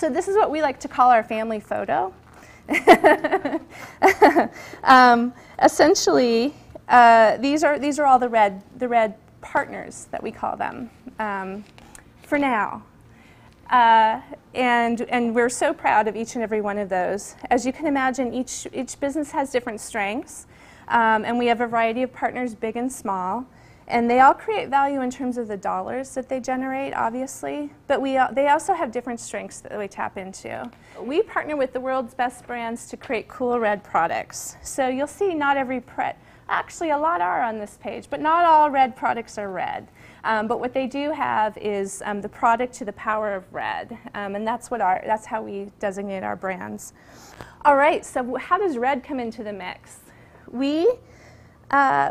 So this is what we like to call our family photo. Essentially, these are all the red partners that we call them for now. And we're so proud of each and every one of those. As you can imagine, each business has different strengths, and we have a variety of partners, big and small. And they all create value in terms of the dollars that they generate, obviously, but they also have different strengths that we tap into. We partner with the world's best brands to create cool red products. So you'll see not every actually a lot are on this page, but not all red products are red. But what they do have is the product to the power of red, and that's how we designate our brands. All right, so how does red come into the mix?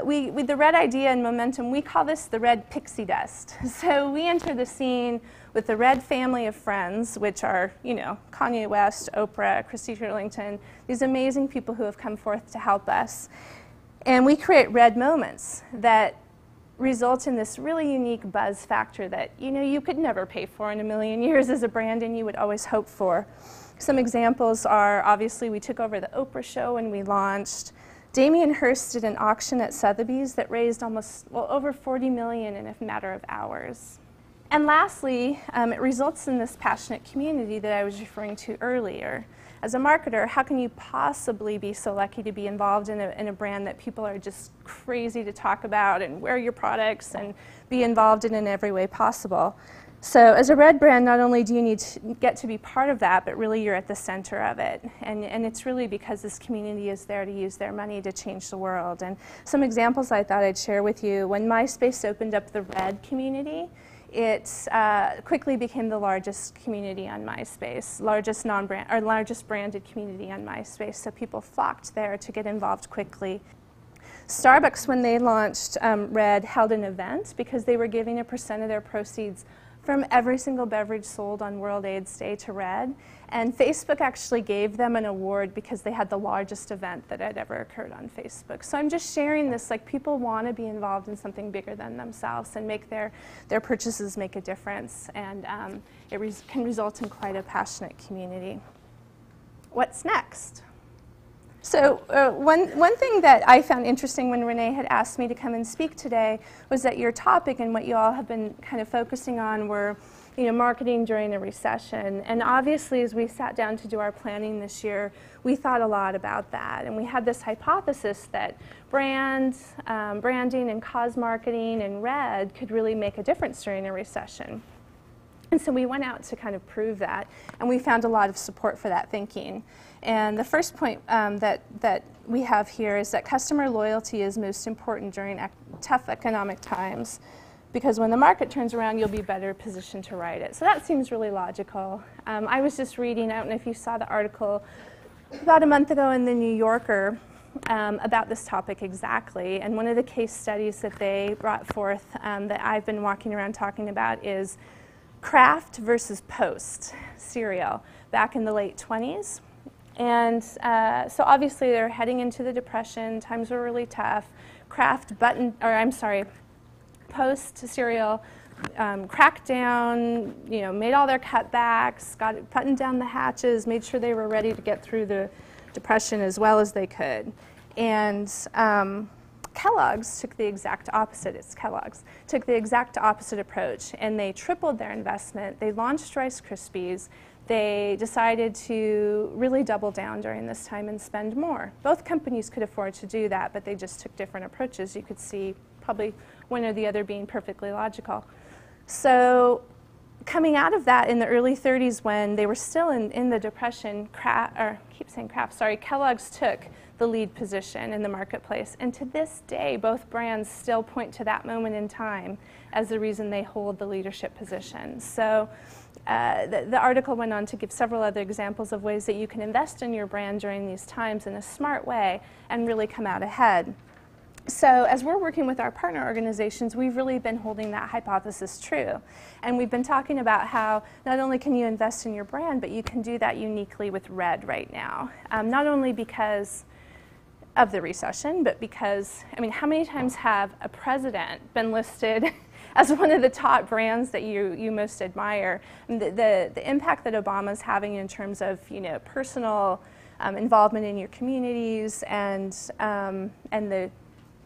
With the red idea and momentum, we call this the red pixie dust. So we enter the scene with the red family of friends, which are, you know, Kanye West, Oprah, Christy Turlington, these amazing people who have come forth to help us. And we create red moments that result in this really unique buzz factor that, you know, you could never pay for in a million years as a brand, and you would always hope for. Some examples are, obviously, we took over the Oprah show when we launched. Damien Hirst did an auction at Sotheby's that raised over $40 million in a matter of hours. And lastly, it results in this passionate community that I was referring to earlier. As a marketer, how can you possibly be so lucky to be involved in a brand that people are just crazy to talk about and wear your products and be involved in every way possible? So as a red brand, not only do you need to get to be part of that, but really you're at the center of it. And it's really because this community is there to use their money to change the world. And some examples I thought I'd share with you. When MySpace opened up the red community, it quickly became the largest community on MySpace, largest branded community on MySpace. So people flocked there to get involved quickly. Starbucks, when they launched Red, held an event because they were giving 1% of their proceeds from every single beverage sold on World AIDS Day to Red. And Facebook actually gave them an award because they had the largest event that had ever occurred on Facebook. So I'm just sharing this, like, people want to be involved in something bigger than themselves and make their purchases make a difference. And it can result in quite a passionate community. What's next? So one thing that I found interesting when Renee had asked me to come and speak today was that your topic and what you all have been kind of focusing on were, you know, marketing during a recession. And obviously, as we sat down to do our planning this year, we thought a lot about that. And we had this hypothesis that branding and cause marketing and red could really make a difference during a recession. And so we went out to kind of prove that, and we found a lot of support for that thinking. And the first point that we have here is that customer loyalty is most important during tough economic times, because when the market turns around, you'll be better positioned to ride it. So that seems really logical. I was just reading, I don't know if you saw the article about a month ago in the New Yorker about this topic exactly. And one of the case studies that they brought forth that I've been walking around talking about is Kraft versus Post cereal back in the late 20s. And so obviously they're heading into the Depression, times were really tough. Post cereal cracked down, you know, made all their cutbacks, buttoned down the hatches, made sure they were ready to get through the Depression as well as they could. And Kellogg's took the exact opposite. It's Kellogg's took the exact opposite approach, and they tripled their investment. They launched Rice Krispies. They decided to really double down during this time and spend more. Both companies could afford to do that, but they just took different approaches. You could see probably one or the other being perfectly logical. So coming out of that in the early 30s, when they were still in the Depression, Kellogg's took the lead position in the marketplace. And to this day, both brands still point to that moment in time as the reason they hold the leadership position. So the article went on to give several other examples of ways that you can invest in your brand during these times in a smart way and really come out ahead. So as we're working with our partner organizations, we've really been holding that hypothesis true. And we've been talking about how not only can you invest in your brand, but you can do that uniquely with Red right now. Not only because of the recession, but because, I mean, how many times have a president been listed as one of the top brands that you most admire. And the impact that Obama's having in terms of, you know, personal involvement in your communities and the,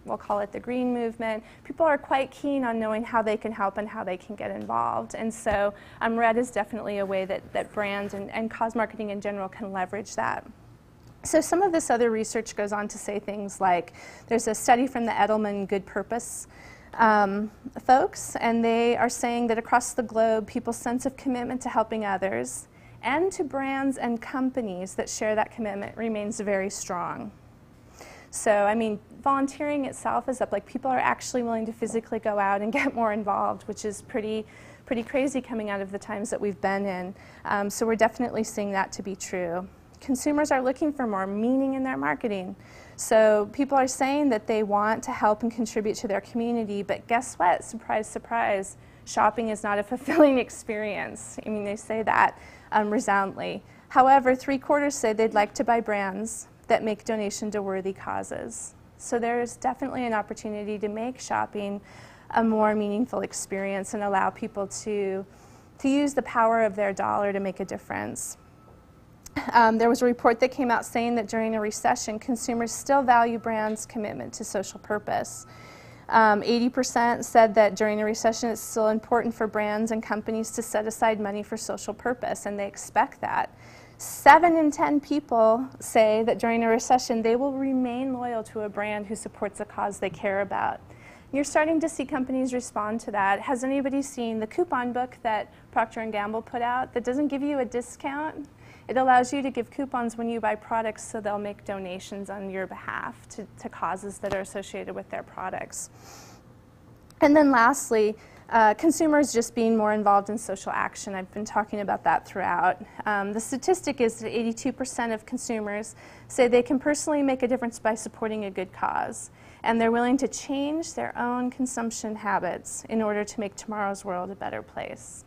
we'll call it the green movement, people are quite keen on knowing how they can help and how they can get involved. And so red is definitely a way that brands and cause marketing in general can leverage that. So some of this other research goes on to say things like, there's a study from the Edelman Good Purpose folks, and they are saying that across the globe, people's sense of commitment to helping others and to brands and companies that share that commitment remains very strong. So, I mean, volunteering itself is up. Like, people are actually willing to physically go out and get more involved, which is pretty crazy coming out of the times that we've been in. So we're definitely seeing that to be true. Consumers are looking for more meaning in their marketing. So people are saying that they want to help and contribute to their community, but guess what? Surprise, surprise, shopping is not a fulfilling experience. I mean, they say that resoundingly. However, 3/4 say they'd like to buy brands that make donation to worthy causes. So there's definitely an opportunity to make shopping a more meaningful experience and allow people to use the power of their dollar to make a difference. There was a report that came out saying that during a recession, consumers still value brands' commitment to social purpose. 80% said that during a recession it's still important for brands and companies to set aside money for social purpose, and they expect that. 7 in 10 people say that during a recession they will remain loyal to a brand who supports a cause they care about. You're starting to see companies respond to that. Has anybody seen the coupon book that Procter & Gamble put out that doesn't give you a discount? It allows you to give coupons when you buy products, so they'll make donations on your behalf to causes that are associated with their products. And then lastly, consumers just being more involved in social action. I've been talking about that throughout. The statistic is that 82% of consumers say they can personally make a difference by supporting a good cause, and they're willing to change their own consumption habits in order to make tomorrow's world a better place.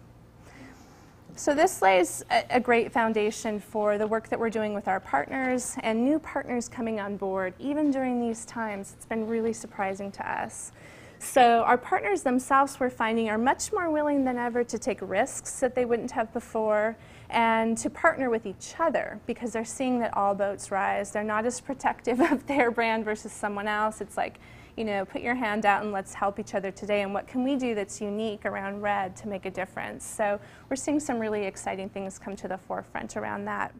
So this lays a great foundation for the work that we're doing with our partners and new partners coming on board. Even during these times, it's been really surprising to us. So our partners themselves, we're finding, are much more willing than ever to take risks that they wouldn't have before and to partner with each other because they're seeing that all boats rise. They're not as protective of their brand versus someone else. It's like, you know, put your hand out and let's help each other today, and what can we do that's unique around red to make a difference? So we're seeing some really exciting things come to the forefront around that.